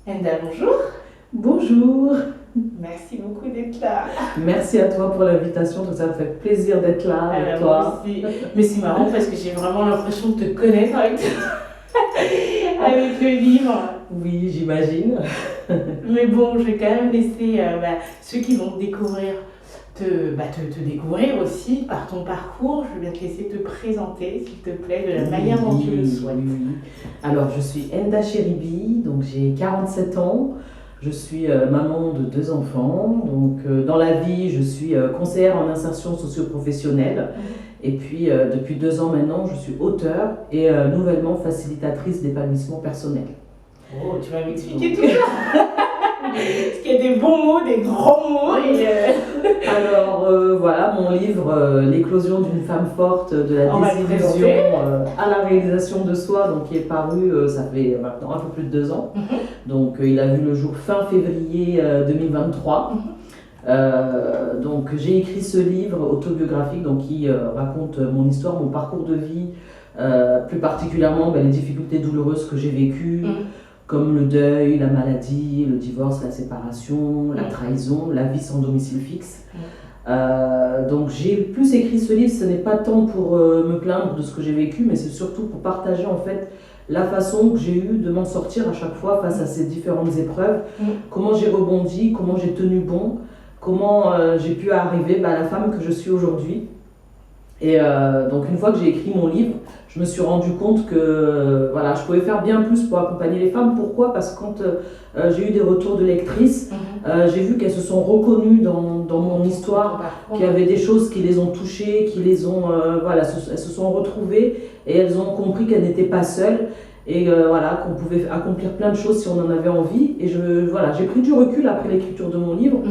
Enda, bonjour. Bonjour, Merci beaucoup d'être là. merci à toi pour l'invitation, tout ça me fait plaisir d'être là avec Moi toi. aussi. Mais c'est marrant parce que j'ai vraiment l'impression de te connaître avec le livre. Oui, j'imagine. Mais bon, je vais quand même laisser ceux qui vont te découvrir te découvrir aussi par ton parcours. Je vais bien te laisser te présenter, s'il te plaît, de la manière dont tu le souhaites. Oui. Alors, je suis Enda Cheribi, donc j'ai 47 ans. Je suis maman de 2 enfants. Donc, dans la vie, je suis conseillère en insertion socio-professionnelle. Et puis, depuis 2 ans maintenant, je suis auteure et nouvellement facilitatrice d'épanouissement personnel. Oh, tu vas m'expliquer tout ça. Parce qu'il y a des bons mots, des grands mots. Alors voilà, mon livre L'éclosion d'une femme forte, de la On va le désillusion présenter. à la réalisation de soi, donc qui est paru, ça fait maintenant un peu plus de 2 ans. Donc il a vu le jour fin février 2023. Donc j'ai écrit ce livre autobiographique donc, qui raconte mon histoire, mon parcours de vie, plus particulièrement les difficultés douloureuses que j'ai vécues, comme le deuil, la maladie, le divorce, la séparation, la trahison, la vie sans domicile fixe. Donc j'ai plus écrit ce livre, ce n'est pas tant pour me plaindre de ce que j'ai vécu, mais c'est surtout pour partager en fait la façon que j'ai eu de m'en sortir à chaque fois face à ces différentes épreuves, comment j'ai rebondi, comment j'ai tenu bon, comment j'ai pu arriver à la femme que je suis aujourd'hui. Et donc une fois que j'ai écrit mon livre, je me suis rendu compte que voilà, je pouvais faire bien plus pour accompagner les femmes. Pourquoi ? Parce que quand j'ai eu des retours de lectrices, j'ai vu qu'elles se sont reconnues dans mon histoire, qu'il y avait des choses qui les ont touchées, qui les ont, elles se sont retrouvées et elles ont compris qu'elles n'étaient pas seules. Et voilà, qu'on pouvait accomplir plein de choses si on en avait envie. Et j'ai pris du recul après l'écriture de mon livre.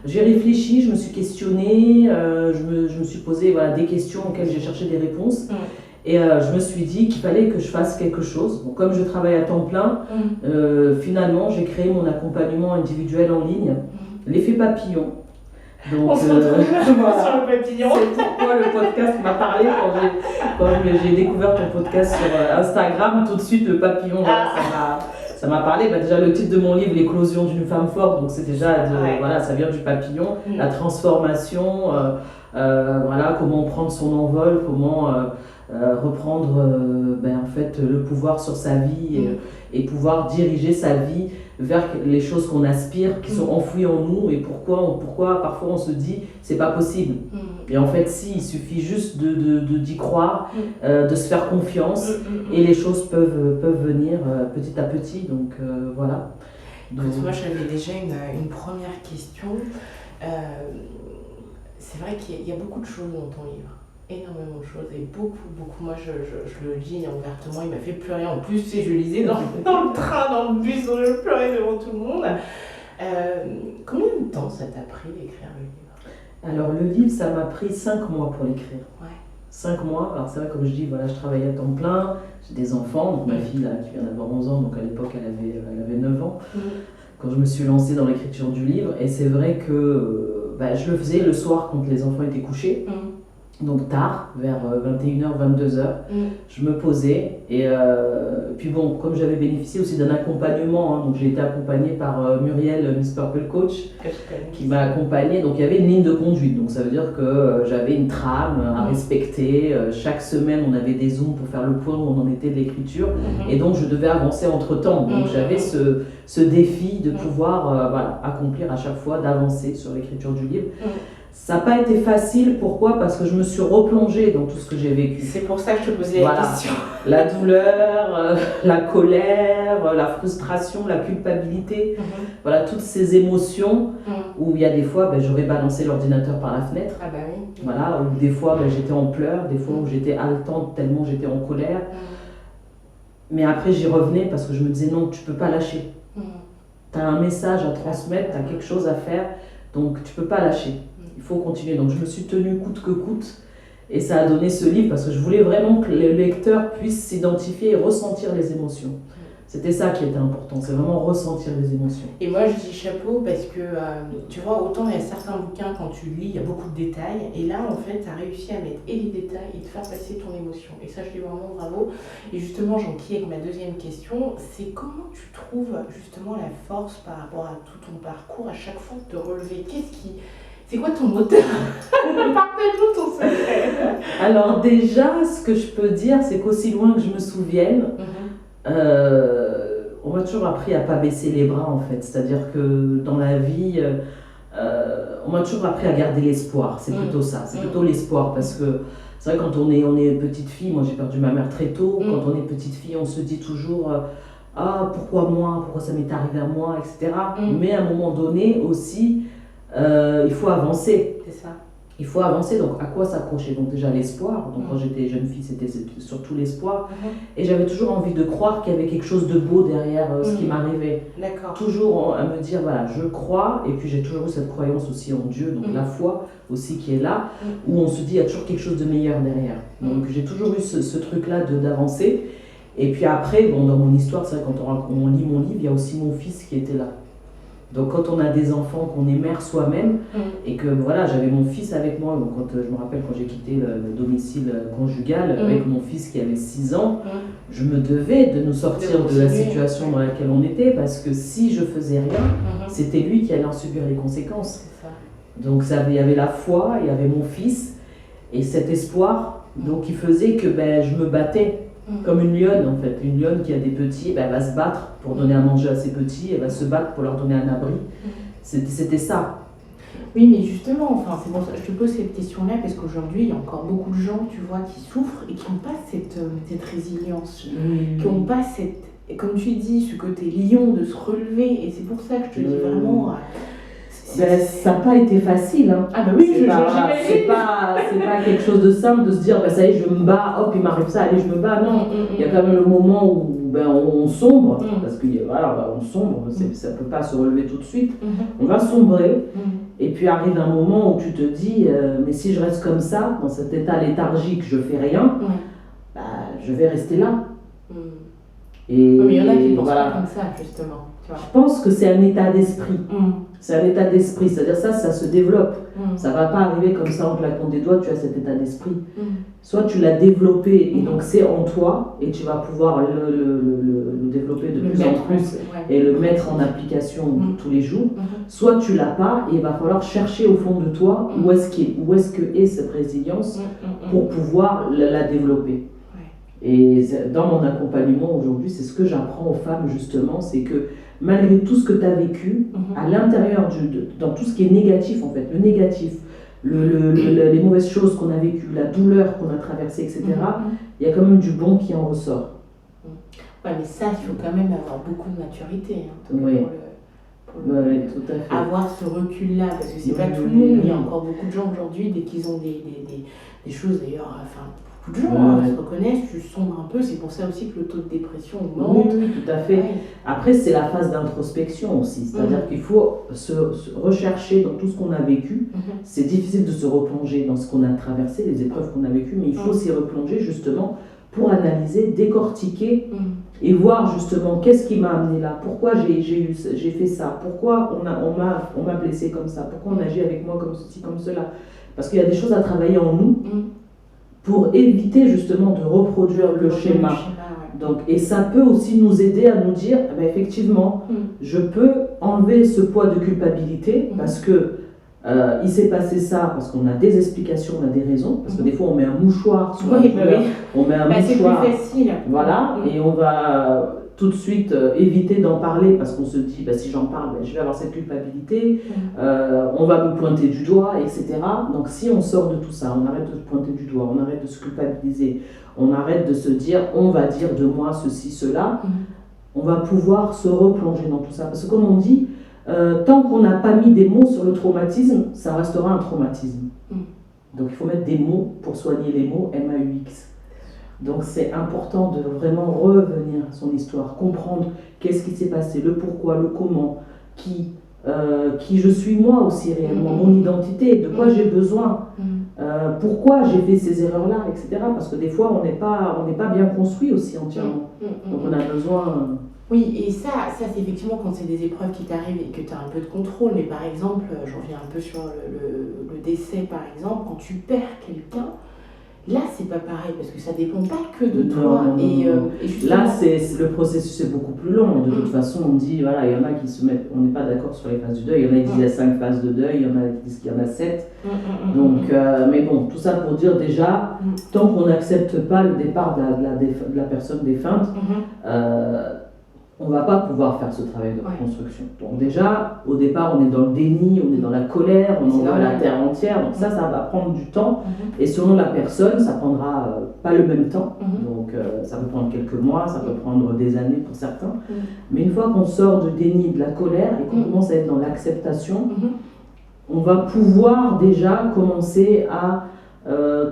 J'ai réfléchi, je me suis questionnée, je me suis posé des questions auxquelles j'ai cherché des réponses. Et je me suis dit qu'il fallait que je fasse quelque chose. Donc, comme je travaille à temps plein, finalement, j'ai créé mon accompagnement individuel en ligne, l'effet papillon. Donc, On se retrouve sur le papillon. c'est pourquoi le podcast m'a parlé quand j'ai découvert ton podcast sur Instagram. Tout de suite, le papillon, ça m'a parlé. Déjà, le titre de mon livre, L'éclosion d'une femme forte, donc c'est déjà, ça vient du papillon, la transformation, comment prendre son envol, comment reprendre en fait, le pouvoir sur sa vie et pouvoir diriger sa vie vers les choses qu'on aspire, qui sont enfouies en nous, et pourquoi parfois on se dit c'est pas possible. Et en fait, si, il suffit juste d'y croire, de se faire confiance, et les choses peuvent venir petit à petit. Donc voilà. Écoute, moi j'avais déjà une première question. C'est vrai qu'il y a beaucoup de choses dans ton livre. Énormément de choses et beaucoup. Moi, je le lis ouvertement, il m'a fait pleurer. En plus, tu sais, je lisais dans le train, dans le bus, donc je pleurais devant tout le monde. Combien de temps ça t'a pris d'écrire le livre ? Alors, le livre, ça m'a pris 5 mois pour l'écrire. Ouais. 5 mois, alors c'est vrai, comme je dis, je travaille à temps plein, j'ai des enfants, donc ma fille là, qui vient d'avoir 11 ans, donc à l'époque elle avait 9 ans, quand je me suis lancée dans l'écriture du livre, et c'est vrai que je le faisais le soir quand les enfants étaient couchés. Donc tard, vers 21h, 22h, je me posais et puis comme j'avais bénéficié aussi d'un accompagnement, donc j'ai été accompagnée par Muriel, Miss Purple Coach, qui m'a accompagnée, donc il y avait une ligne de conduite, donc ça veut dire que j'avais une trame à respecter, chaque semaine on avait des zooms pour faire le point où on en était de l'écriture, et donc je devais avancer entre temps, donc j'avais ce défi de pouvoir accomplir à chaque fois, d'avancer sur l'écriture du livre. Ça n'a pas été facile, pourquoi ? Parce que je me suis replongée dans tout ce que j'ai vécu. C'est pour ça que je te posais la question. La douleur, la colère, la frustration, la culpabilité, toutes ces émotions où il y a des fois, j'aurais balancé l'ordinateur par la fenêtre. Ah bah oui. Où des fois j'étais en pleurs, des fois où j'étais haletante tellement j'étais en colère. Mais après j'y revenais parce que je me disais non, tu peux pas lâcher. Tu as un message à transmettre, tu as quelque chose à faire, donc tu peux pas lâcher. Il faut continuer. Donc je me suis tenue coûte que coûte et ça a donné ce livre parce que je voulais vraiment que le lecteur puisse s'identifier et ressentir les émotions. C'était ça qui était important, c'est vraiment ressentir les émotions. Et moi, je dis chapeau parce que, tu vois, autant il y a certains bouquins, quand tu lis, il y a beaucoup de détails. Et là, en fait, tu as réussi à mettre et les détails et te faire passer ton émotion. Et ça, je dis vraiment bravo. Et justement, j'enquille avec ma deuxième question. C'est comment tu trouves justement la force par rapport à tout ton parcours, à chaque fois de te relever? C'est quoi ton moteur? Partage-nous ton secret. Alors déjà, ce que je peux dire, c'est qu'aussi loin que je me souvienne, on m'a toujours appris à pas baisser les bras en fait. C'est-à-dire que dans la vie, on m'a toujours appris à garder l'espoir. C'est plutôt ça, c'est plutôt l'espoir parce que c'est vrai quand on est petite fille, moi j'ai perdu ma mère très tôt, quand on est petite fille on se dit toujours ah pourquoi moi, pourquoi ça m'est arrivé à moi, etc. Mais à un moment donné aussi, il faut avancer. C'est ça. Il faut avancer, donc à quoi s'accrocher? Donc déjà l'espoir, donc quand j'étais jeune fille c'était surtout l'espoir, et j'avais toujours envie de croire qu'il y avait quelque chose de beau derrière ce qui m'arrivait. D'accord. Toujours à me dire voilà, je crois, et puis j'ai toujours eu cette croyance aussi en Dieu, donc la foi aussi qui est là, où on se dit il y a toujours quelque chose de meilleur derrière. Donc j'ai toujours eu ce truc-là d'avancer, et puis après, bon, dans mon histoire, c'est vrai quand on lit mon livre, il y a aussi mon fils qui était là. Donc quand on a des enfants, qu'on est mère soi-même, et que voilà, j'avais mon fils avec moi, donc quand, je me rappelle quand j'ai quitté le domicile conjugal avec mon fils qui avait 6 ans, je me devais de nous sortir de la situation dans laquelle on était, parce que si je faisais rien, c'était lui qui allait en subir les conséquences. Donc il y avait la foi, il y avait mon fils, et cet espoir, donc qui faisait que je me battais. Comme une lionne en fait, une lionne qui a des petits, elle va se battre pour donner à manger à ses petits, elle va se battre pour leur donner un abri. C'était ça. Oui, mais justement, enfin, c'est pour ça que je te pose cette question-là, parce qu'aujourd'hui, il y a encore beaucoup de gens, tu vois, qui souffrent et qui n'ont pas cette résilience, qui n'ont pas cette, comme tu dis, ce côté lion de se relever, et c'est pour ça que je te dis vraiment... ça n'a pas été facile. Hein. Ah bah oui, c'est pas quelque chose de simple de se dire ça y est, je me bats, hop, il m'arrive ça, allez, je me bats. Non, il y a quand même le moment où on sombre, parce que voilà, on sombre, ça ne peut pas se relever tout de suite. On va sombrer, et puis arrive un moment où tu te dis mais si je reste comme ça, dans cet état léthargique, je fais rien, je vais rester là. Mais il y en a qui pensent pas comme ça, justement. Je pense que c'est un état d'esprit. C'est un état d'esprit, c'est-à-dire ça se développe. Ça ne va pas arriver comme ça en claquant des doigts, tu as cet état d'esprit. Soit tu l'as développé et donc c'est en toi et tu vas pouvoir le développer de plus en plus et le mettre en application tous les jours. Soit tu l'as pas et il va falloir chercher au fond de toi où est-ce que est cette résilience pour pouvoir la développer. Et dans mon accompagnement aujourd'hui, c'est ce que j'apprends aux femmes justement, c'est que malgré tout ce que tu as vécu, à l'intérieur, dans tout ce qui est négatif en fait, le négatif, les mauvaises choses qu'on a vécues, la douleur qu'on a traversée, etc., il y a quand même du bon qui en ressort. Ouais, mais ça, il faut quand même avoir beaucoup de maturité pour tout à fait. avoir ce recul-là, parce que c'est pas tout le monde, il y a encore beaucoup de gens aujourd'hui, dès qu'ils ont des choses d'ailleurs, enfin, beaucoup de gens se reconnaissent, tu sombres un peu, c'est pour ça aussi que le taux de dépression augmente. Oui, tout à fait. Après, c'est la phase d'introspection aussi, c'est-à-dire qu'il faut se rechercher dans tout ce qu'on a vécu. C'est difficile de se replonger dans ce qu'on a traversé, les épreuves qu'on a vécues, mais il faut s'y replonger justement pour analyser, décortiquer et voir justement qu'est-ce qui m'a amené là, pourquoi j'ai fait ça, pourquoi on m'a blessé comme ça, pourquoi on agit avec moi comme ceci, comme cela. Parce qu'il y a des choses à travailler en nous pour éviter justement de reproduire le schéma. Donc, et ça peut aussi nous aider à nous dire, effectivement, je peux enlever ce poids de culpabilité parce que il s'est passé ça, parce qu'on a des explications, on a des raisons, parce que des fois on met un mouchoir sur la douleur, on met un mouchoir, c'est plus facile. Voilà, et on va tout de suite éviter d'en parler parce qu'on se dit si j'en parle, je vais avoir cette culpabilité, on va me pointer du doigt, etc. Donc si on sort de tout ça, on arrête de se pointer du doigt, on arrête de se culpabiliser, on arrête de se dire on va dire de moi ceci, cela, on va pouvoir se replonger dans tout ça. Parce que comme on dit, tant qu'on n'a pas mis des mots sur le traumatisme, ça restera un traumatisme. Donc il faut mettre des mots pour soigner les mots, MAUX. Donc c'est important de vraiment revenir à son histoire, comprendre qu'est-ce qui s'est passé, le pourquoi, le comment, qui je suis moi aussi réellement, mon identité, de quoi j'ai besoin, pourquoi j'ai fait ces erreurs-là, etc. Parce que des fois on n'est pas bien construit aussi entièrement. Donc on a besoin Oui, et ça c'est effectivement quand c'est des épreuves qui t'arrivent et que tu as un peu de contrôle. Mais par exemple, j'en reviens un peu sur le décès, par exemple, quand tu perds quelqu'un, là c'est pas pareil parce que ça dépend pas que de toi. Non, non, Et, non, non. et justement, Là, le processus est beaucoup plus long. De toute façon, on dit, voilà, il y en a qui se mettent, on n'est pas d'accord sur les phases du deuil. Il y en a qui disent qu'il y a 5 phases de deuil, il y en a qui disent qu'il y en a 7. Donc, mais bon, tout ça pour dire déjà, tant qu'on n'accepte pas le départ de la personne défunte, on ne va pas pouvoir faire ce travail de reconstruction. Donc déjà, au départ, on est dans le déni, on est dans la colère, on envoie la terre entière. Donc ça va prendre du temps. Et selon la personne, ça prendra pas le même temps. Donc ça peut prendre quelques mois, ça peut prendre des années pour certains. Mais une fois qu'on sort du déni, de la colère et qu'on commence à être dans l'acceptation, on va pouvoir déjà commencer à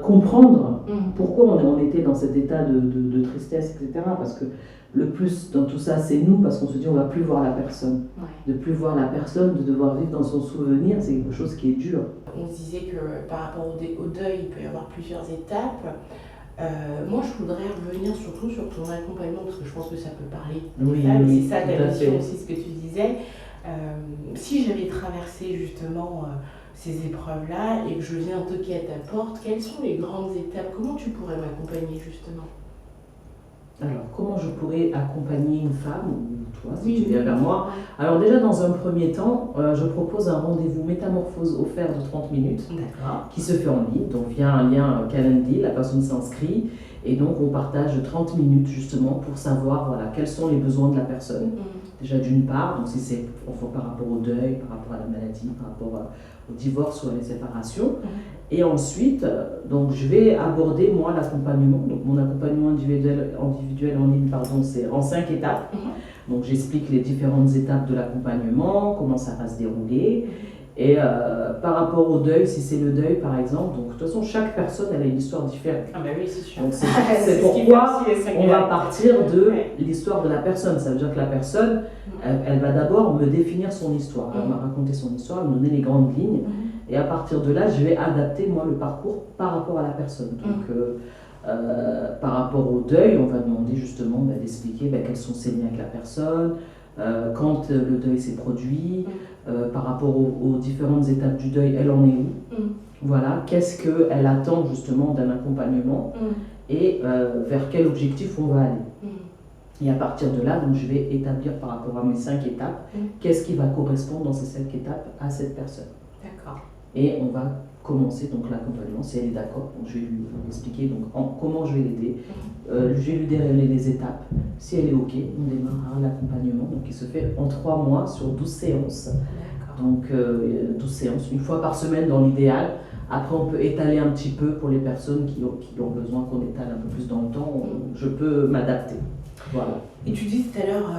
comprendre pourquoi on était dans cet état de tristesse, etc. Parce que le plus dans tout ça, c'est nous, parce qu'on se dit on ne va plus voir la personne. De plus voir la personne, de devoir vivre dans son souvenir, c'est quelque chose qui est dur. On se disait que par rapport au deuil, il peut y avoir plusieurs étapes. Moi, je voudrais revenir surtout sur ton accompagnement, parce que je pense que ça peut parler des femmes. C'est ça ta mission aussi, ce que tu disais. Si j'avais traversé justement ces épreuves-là et que je viens toquer à ta porte, quelles sont les grandes étapes? Comment tu pourrais m'accompagner justement? Alors, comment je pourrais accompagner une femme, ou toi, si tu viens vers moi? Alors déjà, dans un premier temps, je propose un rendez-vous métamorphose offert de 30 minutes, qui se fait en ligne. Donc via un lien Calendly, la personne s'inscrit, et donc on partage 30 minutes justement pour savoir quels sont les besoins de la personne. Déjà d'une part, donc si c'est par rapport au deuil, par rapport à la maladie, par rapport au divorce ou à la séparation. Et ensuite, donc je vais aborder moi l'accompagnement. Donc mon accompagnement individuel en ligne, c'est en 5 étapes. Donc j'explique les différentes étapes de l'accompagnement, comment ça va se dérouler. Et par rapport au deuil, si c'est le deuil par exemple, donc de toute façon chaque personne elle a une histoire différente. Ah bah oui, c'est sûr. Donc c'est pourquoi on va partir de l'histoire de la personne. Ça veut dire que la personne, elle va d'abord me définir son histoire. Elle m'a raconté son histoire, me donner les grandes lignes. Et à partir de là, je vais adapter moi le parcours par rapport à la personne. Donc par rapport au deuil, on va demander justement d'expliquer quels sont ses liens avec la personne, quand le deuil s'est produit, par rapport aux différentes étapes du deuil, elle en est où, voilà, qu'est-ce qu'elle attend justement d'un accompagnement et vers quel objectif on va aller. Et à partir de là, donc, je vais établir par rapport à mes 5 étapes, qu'est-ce qui va correspondre dans ces 5 étapes à cette personne. D'accord. Et on va commencer donc l'accompagnement, si elle est d'accord. Donc, je vais lui expliquer comment je vais l'aider. Je vais lui dérouler les étapes. Si elle est OK, on démarrera l'accompagnement. Donc il se fait en 3 mois sur 12 séances. Donc 12 séances, une fois par semaine dans l'idéal. Après, on peut étaler un petit peu pour les personnes qui ont besoin qu'on étale un peu plus dans le temps. Je peux m'adapter. Voilà. Et tu disais tout à l'heure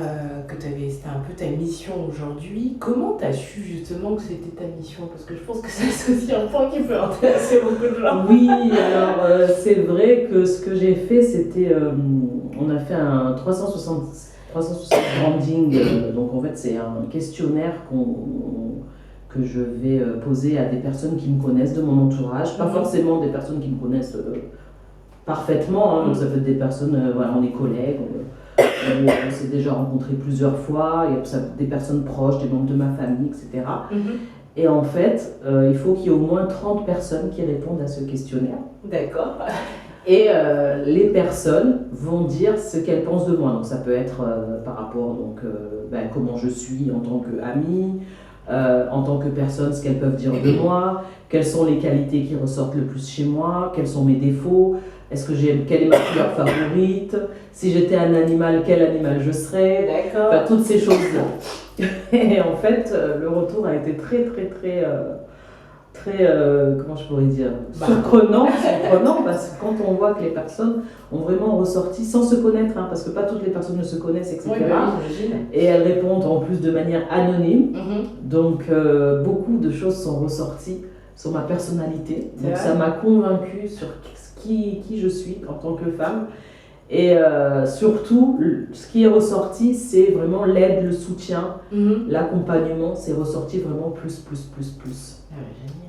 que c'était un peu ta mission aujourd'hui. Comment tu as su justement que c'était ta mission? Parce que je pense que c'est aussi un point qui peut intéresser beaucoup de gens. Oui, alors c'est vrai que ce que j'ai fait, c'était... on a fait un 360 branding. Donc en fait, c'est un questionnaire que je vais poser à des personnes qui me connaissent de mon entourage. Pas forcément des personnes qui me connaissent parfaitement. Donc ça peut être des personnes, on est collègues. On s'est déjà rencontrés plusieurs fois, il y a des personnes proches, des membres de ma famille, etc. Et en fait, il faut qu'il y ait au moins 30 personnes qui répondent à ce questionnaire. D'accord. Et les personnes vont dire ce qu'elles pensent de moi. Donc ça peut être par rapport comment je suis en tant qu'amie, en tant que personne, ce qu'elles peuvent dire de moi, quelles sont les qualités qui ressortent le plus chez moi, quels sont mes défauts. Quelle est ma couleur favorite? Si j'étais un animal, quel animal je serais? D'accord. Enfin, toutes ces choses-là. Et en fait, le retour a été très, comment je pourrais dire, surprenant, parce que quand on voit que les personnes ont vraiment ressorti, sans se connaître, parce que pas toutes les personnes ne se connaissent, etc. Oui, j'imagine. Et elles répondent en plus de manière anonyme. Donc, beaucoup de choses sont ressorties sur ma personnalité. Donc, ça m'a convaincue sur qui je suis en tant que femme. Et surtout, ce qui est ressorti, c'est vraiment l'aide, le soutien, l'accompagnement, c'est ressorti vraiment plus.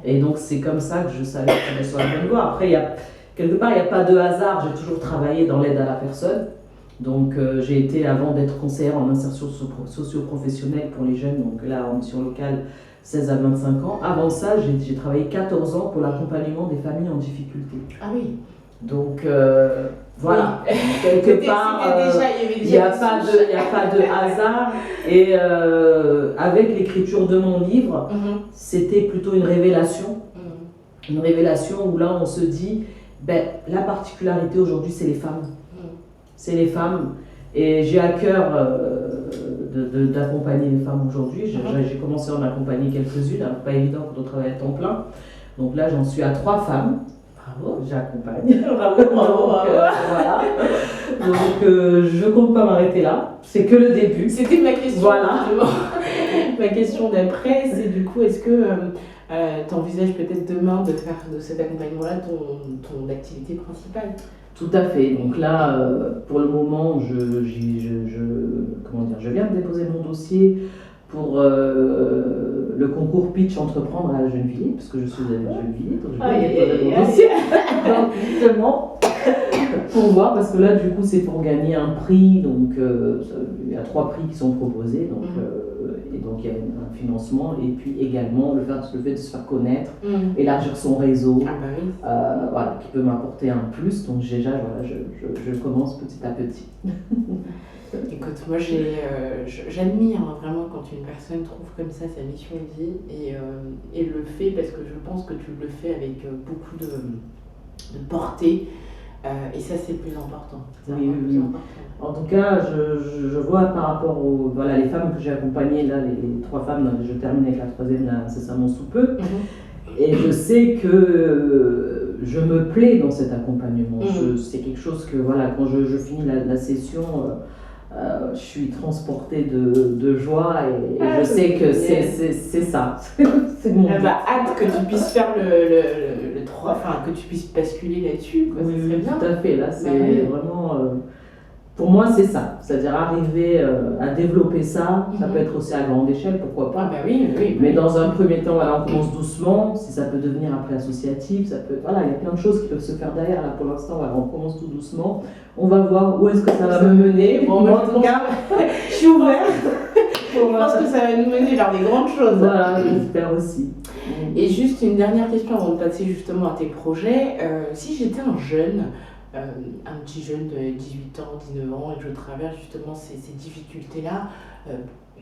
Et donc, c'est comme ça que je savais que j'allais sur la bonne voie. Après, quelque part, il n'y a pas de hasard. J'ai toujours travaillé dans l'aide à la personne. Donc j'ai été, avant d'être conseillère en insertion socio-professionnelle pour les jeunes, donc là en mission locale 16 à 25 ans. Avant ça, j'ai travaillé 14 ans pour l'accompagnement des familles en difficulté. Ah oui. Donc voilà, Oui. quelque part, il n'y a pas de hasard. Et avec l'écriture de mon livre, c'était plutôt une révélation. Une révélation où là on se dit, ben, la particularité aujourd'hui c'est les femmes. C'est les femmes. Et j'ai à cœur d'accompagner les femmes aujourd'hui. J'ai commencé à en accompagner quelques-unes, alors pas évident quand on travaille à temps plein. Donc là j'en suis à 3 femmes. Bravo, j'accompagne. Bravo, bravo. Voilà. Donc je compte pas m'arrêter là. C'est que le début. C'était ma question. Voilà. Ma question d'après, c'est du coup, est-ce que tu envisages peut-être demain de faire de cet accompagnement-là ton activité principale? Tout à fait. Donc là, pour le moment, je viens de déposer mon dossier pour le concours Pitch Entreprendre à Gennevilliers, parce que je suis à Gennevilliers, donc je viens de déposer mon dossier. Donc justement, pour voir, parce que là, du coup, c'est pour gagner un prix. Donc il y a 3 prix qui sont proposés. Donc, et donc il y a un financement, et puis également le fait de se faire connaître, élargir son réseau, voilà, qui peut m'apporter un plus. Donc déjà, voilà, je commence petit à petit. Écoute, moi j'admire vraiment quand une personne trouve comme ça sa mission de vie et le fait, parce que je pense que tu le fais avec beaucoup de portée. Et ça, c'est le plus important. Oui. En tout cas, je vois par rapport aux les femmes que j'ai accompagnées, là, les 3 femmes, je termine avec la 3e là, incessamment sous peu. Et je sais que je me plais dans cet accompagnement. C'est quelque chose que, voilà, quand je finis la session, je suis transportée de joie et je sais que c'est ça. C'est mon but. Hâte que tu puisses faire le 3, enfin que tu puisses basculer là-dessus. Oui, bien. Tout à fait. Là, c'est vraiment. Pour moi, c'est ça. C'est-à-dire arriver à développer ça. Ça peut être aussi à grande échelle, pourquoi pas. Oui. Mais dans un premier temps, voilà, on commence doucement. Si ça peut devenir après associatif, ça peut. Voilà, il y a plein de choses qui peuvent se faire derrière. Là, pour l'instant, voilà, on commence tout doucement. On va voir où est-ce que ça va me mener. Bon, en tout cas, je suis ouverte. Je pense que ça va nous mener vers des grandes choses. Voilà, j'espère aussi. Et juste une dernière question avant de passer justement à tes projets. Si j'étais un jeune, un petit jeune de 18 ans, 19 ans, et que je traverse justement ces difficultés-là,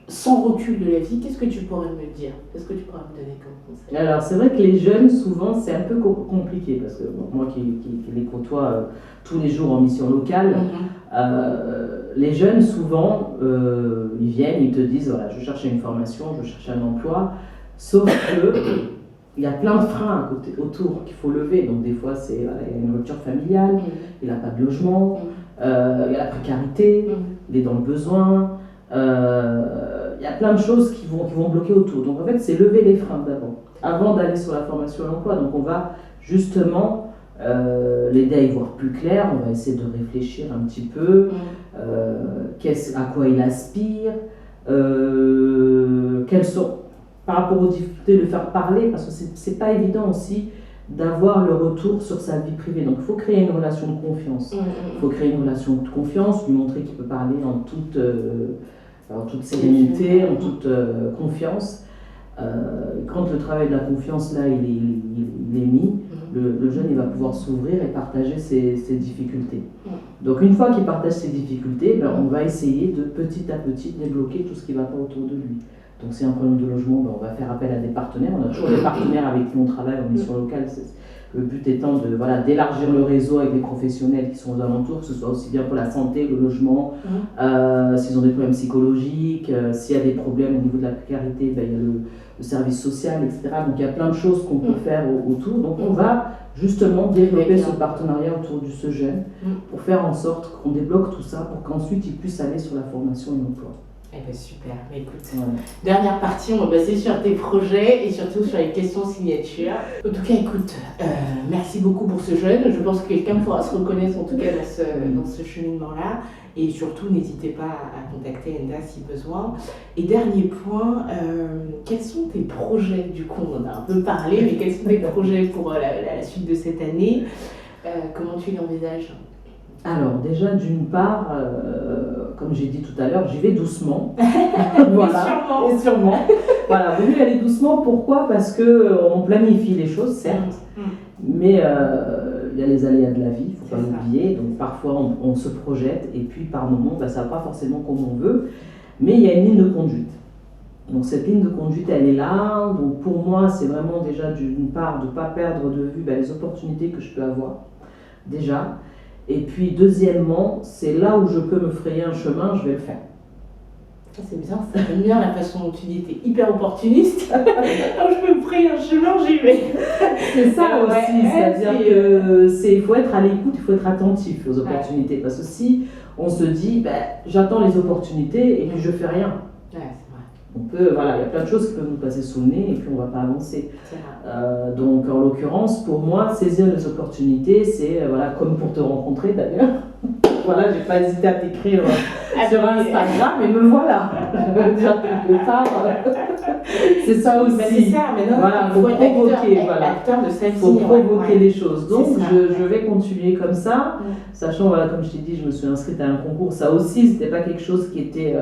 sans recul de la vie, qu'est-ce que tu pourrais me dire? Qu'est-ce que tu pourrais me donner comme conseil? Alors, c'est vrai que les jeunes, souvent, c'est un peu compliqué, parce que moi qui les côtoie tous les jours en mission locale, les jeunes, souvent, ils viennent, ils te disent, voilà, je cherche une formation, je cherche un emploi, sauf que il y a plein de freins autour qu'il faut lever. Donc des fois, il y a une rupture familiale, il n'a pas de logement, il y a la précarité, il est dans le besoin, il y a plein de choses qui vont bloquer autour. Donc en fait, c'est lever les freins avant d'aller sur la formation et l'emploi. Donc on va justement l'aider à y voir plus clair, on va essayer de réfléchir un petit peu, à quoi il aspire, quels sont... Par rapport aux difficultés, le faire parler, parce que c'est pas évident aussi d'avoir le retour sur sa vie privée. Donc il faut créer une relation de confiance. Il faut créer une relation de confiance, lui montrer qu'il peut parler en toute sérénité, en toute confiance. Quand le travail de la confiance là il est mis, le jeune il va pouvoir s'ouvrir et partager ses difficultés. Donc une fois qu'il partage ses difficultés, on va essayer de petit à petit débloquer tout ce qui ne va pas autour de lui. Donc c'est un problème de logement, on va faire appel à des partenaires. On a toujours des partenaires avec qui on travaille en mission locale. Le but étant d'élargir le réseau avec des professionnels qui sont aux alentours, que ce soit aussi bien pour la santé, le logement, s'ils ont des problèmes psychologiques, s'il y a des problèmes au niveau de la précarité, il y a le service social, etc. Donc il y a plein de choses qu'on peut faire autour. Donc on va justement développer ce partenariat autour de ce jeune pour faire en sorte qu'on débloque tout ça pour qu'ensuite il puisse aller sur la formation et l'emploi. Eh ben super, écoute, dernière partie, on va passer sur tes projets et surtout sur les questions signatures. En tout cas, écoute, merci beaucoup pour ce jeune. Je pense que quelqu'un pourra se reconnaître en tout cas dans ce cheminement-là. Et surtout, n'hésitez pas à contacter Enda si besoin. Et dernier point, quels sont tes projets? Du coup, on en a un peu parlé, mais quels sont tes projets pour la suite de cette année? Comment tu l'envisages? Alors déjà, d'une part, comme j'ai dit tout à l'heure, j'y vais doucement. Voilà, et sûrement. Voilà, vaut mieux aller doucement. Pourquoi? Parce qu'on planifie les choses, certes, mais il y a les aléas de la vie, il ne faut pas l'oublier. Donc parfois, on se projette et puis par moments, ça ne va pas forcément comme on veut. Mais il y a une ligne de conduite. Donc cette ligne de conduite, elle est là. Donc pour moi, c'est vraiment déjà d'une part de ne pas perdre de vue les opportunités que je peux avoir, déjà. Et puis deuxièmement, c'est là où je peux me frayer un chemin, je vais le faire. Ça c'est bien, ça j'aime bien la façon dont tu dis, tu es hyper opportuniste. Alors je peux me frayer un chemin, j'y vais. C'est ça aussi, c'est-à-dire qu'il faut être à l'écoute, il faut être attentif aux opportunités. Parce que si on se dit, j'attends les opportunités et puis je fais rien. Ouais, c'est vrai. On peut, voilà, il y a plein de choses qui peuvent nous passer sous le nez et puis on ne va pas avancer. Donc en l'occurrence, pour moi, saisir les opportunités, c'est comme pour te rencontrer d'ailleurs. Voilà, j'ai pas hésité à t'écrire sur Instagram, mais me voilà. Je veux dire quelque part, c'est ça aussi. C'est ça, mais non, voilà, il faut être provoquer, acteur de sa vie. Il faut provoquer les choses. Donc je vais continuer comme ça, sachant, comme je t'ai dit, je me suis inscrite à un concours. Ça aussi, c'était pas quelque chose qui était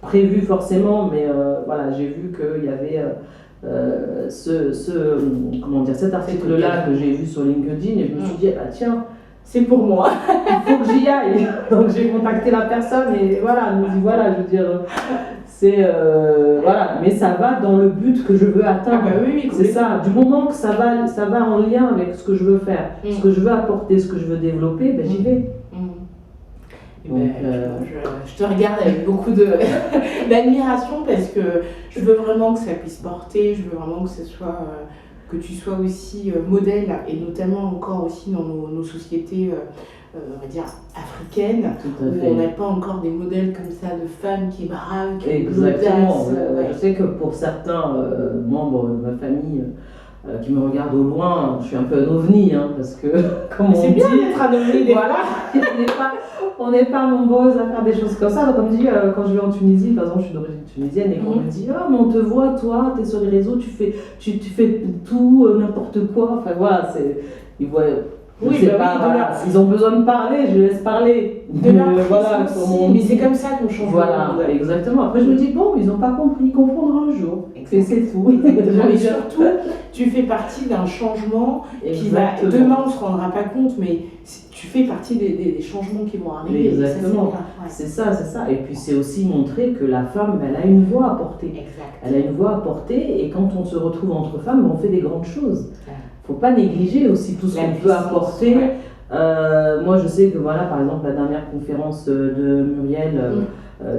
prévu forcément, mais j'ai vu qu'il y avait cet article-là que j'ai vu sur LinkedIn et je me suis dit, tiens, c'est pour moi. Il faut que j'y aille. Donc j'ai contacté la personne et elle me dit je veux dire, c'est mais ça va dans le but que je veux atteindre. Oui, c'est ça. Du moment que ça va en lien avec ce que je veux faire, ce que je veux apporter, ce que je veux développer, j'y vais. Donc, je te regarde avec beaucoup d'admiration parce que je veux vraiment que ça puisse porter, je veux vraiment que ce soit que tu sois aussi modèle et notamment encore aussi dans nos sociétés on va dire africaines où on n'a pas encore des modèles comme ça de femmes qui bravent, qui ont Exactement. Je sais que pour certains membres de ma famille qui me regardent au loin, je suis un peu un ovni parce que comme c'est bien d'être un ovni on n'est pas nombreuses à faire des choses comme ça. Donc, comme je dis, quand je vais en Tunisie, par exemple, je suis d'origine tunisienne, et qu'on me dit mais on te voit, toi, tu es sur les réseaux, tu fais tout, n'importe quoi. Enfin, voilà, ils voient. S'ils ont besoin de parler, je laisse parler. Mais c'est comme ça qu'on change. Voilà, exactement. Après, je me dis, ils n'ont pas compris, ils comprendront un jour. Et c'est tout. Mais surtout, tu fais partie d'un changement qui va. Demain, on ne se rendra pas compte, mais tu fais partie des changements qui vont arriver. Exactement. C'est ça. Et puis, c'est aussi montrer que la femme, elle a une voix à porter. Exact. Elle a une voix à porter, et quand on se retrouve entre femmes, on fait des grandes choses. Il ne faut pas négliger aussi tout ce qu'on peut apporter. Moi, je sais que par exemple, la dernière conférence de Muriel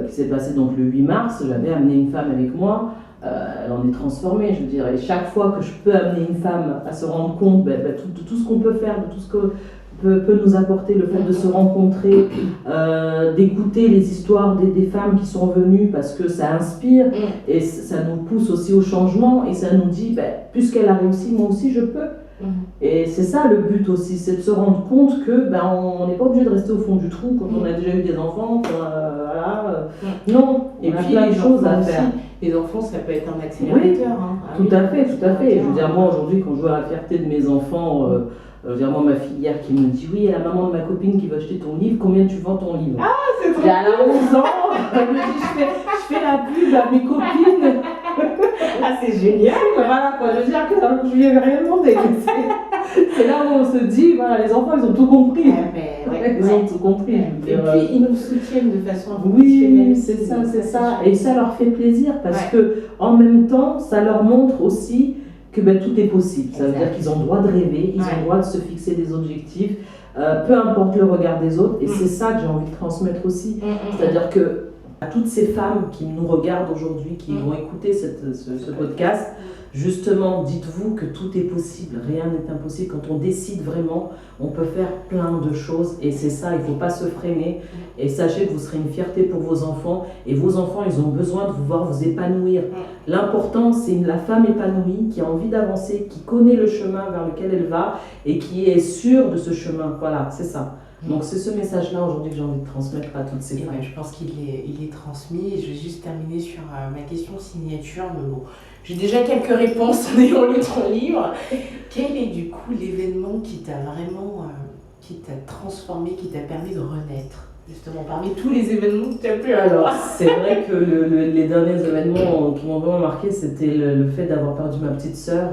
qui s'est passée donc, le 8 mars, j'avais amené une femme avec moi. Elle en est transformée, je veux dire. Et chaque fois que je peux amener une femme à se rendre compte de tout ce qu'on peut faire, de tout ce que peut nous apporter le fait de se rencontrer, d'écouter les histoires des femmes qui sont venues parce que ça inspire et ça nous pousse aussi au changement et ça nous dit puisqu'elle a réussi, moi aussi je peux. Et c'est ça le but aussi, c'est de se rendre compte que on n'est pas obligé de rester au fond du trou quand on a déjà eu des enfants. Non, et puis plein de choses à faire. Les enfants, ça peut être un accélérateur. Tout à fait. Je veux dire, moi aujourd'hui, quand je vois la fierté de mes enfants, moi, ma fille hier qui me dit oui, il y a la maman de ma copine qui veut acheter ton livre, combien tu vends ton livre? Ah, c'est trop bien. Elle a 11 ans, elle me dit je fais la pub à mes copines. Ah, c'est génial. Voilà, je veux dire que je lui ai rien demandé. C'est là où on se dit, les enfants, ils ont tout compris. Ils ont tout compris. Et puis, ils nous soutiennent de façon inconditionnelle. Oui, c'est ça. Et ça leur fait plaisir parce que en même temps, ça leur montre aussi que tout est possible. Ça veut dire qu'ils ont le droit de rêver, ils ont le droit de se fixer des objectifs, peu importe le regard des autres. Et c'est ça que j'ai envie de transmettre aussi. C'est-à-dire que à toutes ces femmes qui nous regardent aujourd'hui, qui vont écouter ce podcast, justement, dites-vous que tout est possible, rien n'est impossible. Quand on décide vraiment, on peut faire plein de choses et c'est ça, il ne faut pas se freiner. Et sachez que vous serez une fierté pour vos enfants et vos enfants, ils ont besoin de vous voir vous épanouir. L'important, c'est la femme épanouie qui a envie d'avancer, qui connaît le chemin vers lequel elle va et qui est sûre de ce chemin. Voilà, c'est ça. Donc c'est ce message-là aujourd'hui que j'ai envie de transmettre à toutes ces femmes. Je pense qu'il est transmis. Je vais juste terminer sur ma question signature. Mais bon, j'ai déjà quelques réponses en ayant lu ton livre. Quel est du coup l'événement qui t'a qui t'a transformé, qui t'a permis de renaître, justement, parmi tous les événements que tu as pu Alors, avoir? c'est vrai que les derniers événements qui m'ont vraiment marqué, c'était le fait d'avoir perdu ma petite sœur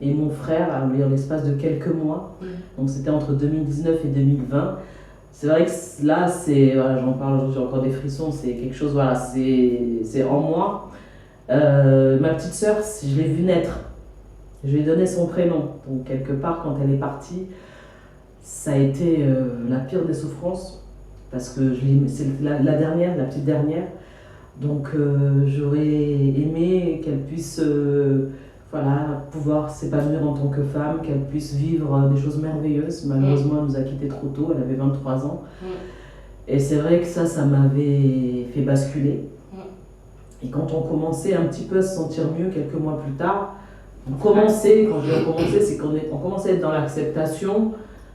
et mon frère en l'espace de quelques mois. Donc, c'était entre 2019 et 2020. C'est vrai que là, voilà, j'en parle aujourd'hui, j'ai encore des frissons, c'est quelque chose, voilà, c'est en moi. Ma petite sœur, je l'ai vue naître. Je lui ai donné son prénom. Donc, quelque part, quand elle est partie, ça a été la pire des souffrances. Parce que c'est la dernière, la petite dernière. Donc, j'aurais aimé qu'elle puisse voilà, pouvoir s'épanouir en tant que femme, qu'elle puisse vivre des choses merveilleuses. Malheureusement, elle nous a quittés trop tôt, elle avait 23 ans. Et c'est vrai que ça m'avait fait basculer. Et quand on commençait un petit peu à se sentir mieux quelques mois plus tard, quand je dis on commençait, c'est qu'on commençait à être dans l'acceptation.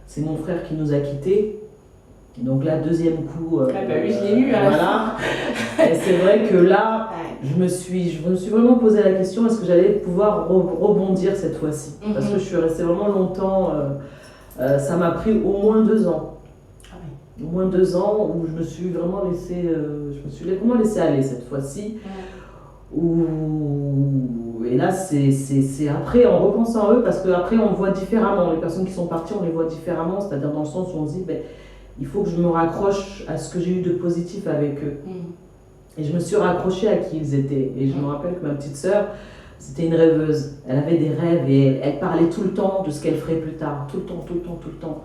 C'est mon frère qui nous a quittés. Donc là, deuxième coup, oui, je l'ai eu à la voilà. Et c'est vrai que là, je me suis vraiment posé la question, est-ce que j'allais pouvoir rebondir cette fois-ci? Parce que je suis restée vraiment longtemps, ça m'a pris au moins 2 ans. Au moins 2 ans où je me suis vraiment vraiment laissée aller cette fois-ci. Et là, c'est après, en repensant à eux, parce qu'après, on voit différemment. Les personnes qui sont parties, on les voit différemment, c'est-à-dire dans le sens où on se dit, il faut que je me raccroche à ce que j'ai eu de positif avec eux. Et je me suis raccrochée à qui ils étaient. Et je me rappelle que ma petite sœur, c'était une rêveuse. Elle avait des rêves et elle parlait tout le temps de ce qu'elle ferait plus tard. Tout le temps, tout le temps, tout le temps.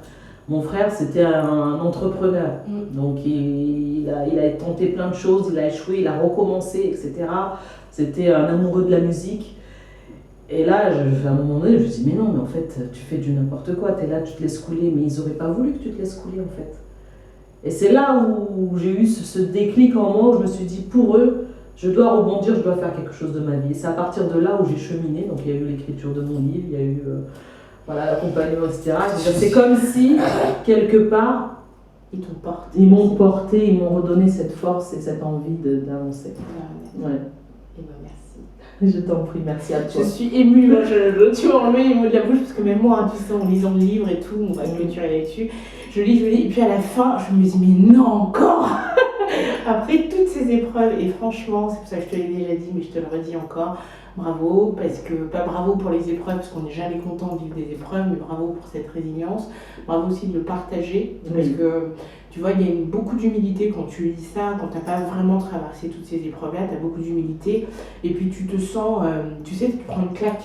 Mon frère, c'était un entrepreneur. Donc, il a tenté plein de choses, il a échoué, il a recommencé, etc. C'était un amoureux de la musique. Et là, à un moment donné, je me suis dit, mais non, mais en fait, tu fais du n'importe quoi, tu es là, tu te laisses couler, mais ils n'auraient pas voulu que tu te laisses couler, en fait. Et c'est là où j'ai eu ce déclic en moi, où je me suis dit, pour eux, je dois rebondir, je dois faire quelque chose de ma vie. Et c'est à partir de là où j'ai cheminé, donc il y a eu l'écriture de mon livre, il y a eu l'accompagnement, etc. C'est comme si, quelque part, ils m'ont porté, ils m'ont redonné cette force et cette envie d'avancer. Ouais. Et merci. Je t'en prie, merci à toi. Je suis émue, tu m'as enlevé les mots de la bouche, parce que même moi, tu sais, en lisant le livre et tout, on va clôturer là-dessus, je lis, et puis à la fin, je me dis, mais non, encore. Après toutes ces épreuves, et franchement, c'est pour ça que je te l'ai déjà dit, mais je te le redis encore, bravo, parce que, pas bravo pour les épreuves, parce qu'on n'est jamais content de vivre des épreuves, mais bravo pour cette résilience, bravo aussi de le partager, parce que, tu vois, il y a beaucoup d'humilité quand tu lis ça, quand tu n'as pas vraiment traversé toutes ces épreuves-là, tu as beaucoup d'humilité, et puis tu te sens, tu sais, tu prends une claque.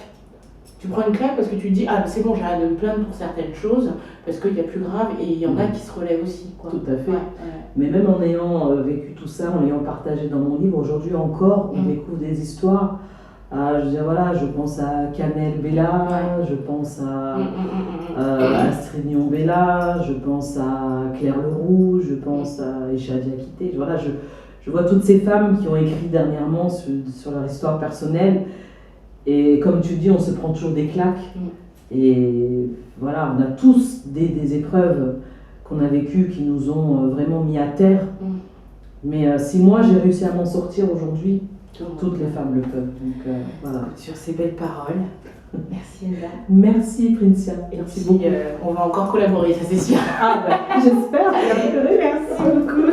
Tu prends une claque parce que tu te dis, ah c'est bon, j'arrête de me plaindre pour certaines choses, parce qu'il y a plus grave, et il y en a qui se relèvent aussi, quoi. Tout à fait. Mais même en ayant vécu tout ça, en l'ayant partagé dans mon livre, aujourd'hui encore, on découvre des histoires. Je pense à Canel Bella, je pense à Astrid Nion Bella, je pense à Claire Leroux, je pense à Isha Diakité. Voilà, je vois toutes ces femmes qui ont écrit dernièrement sur leur histoire personnelle. Et comme tu dis, on se prend toujours des claques. Et voilà, on a tous des épreuves qu'on a vécues qui nous ont vraiment mis à terre. Mais si moi j'ai réussi à m'en sortir aujourd'hui, toutes les femmes le peuvent. Donc voilà. Sur ces belles paroles, merci Elsa. Merci Princia. Merci beaucoup. On va encore collaborer, ça c'est sûr. J'espère. Merci beaucoup.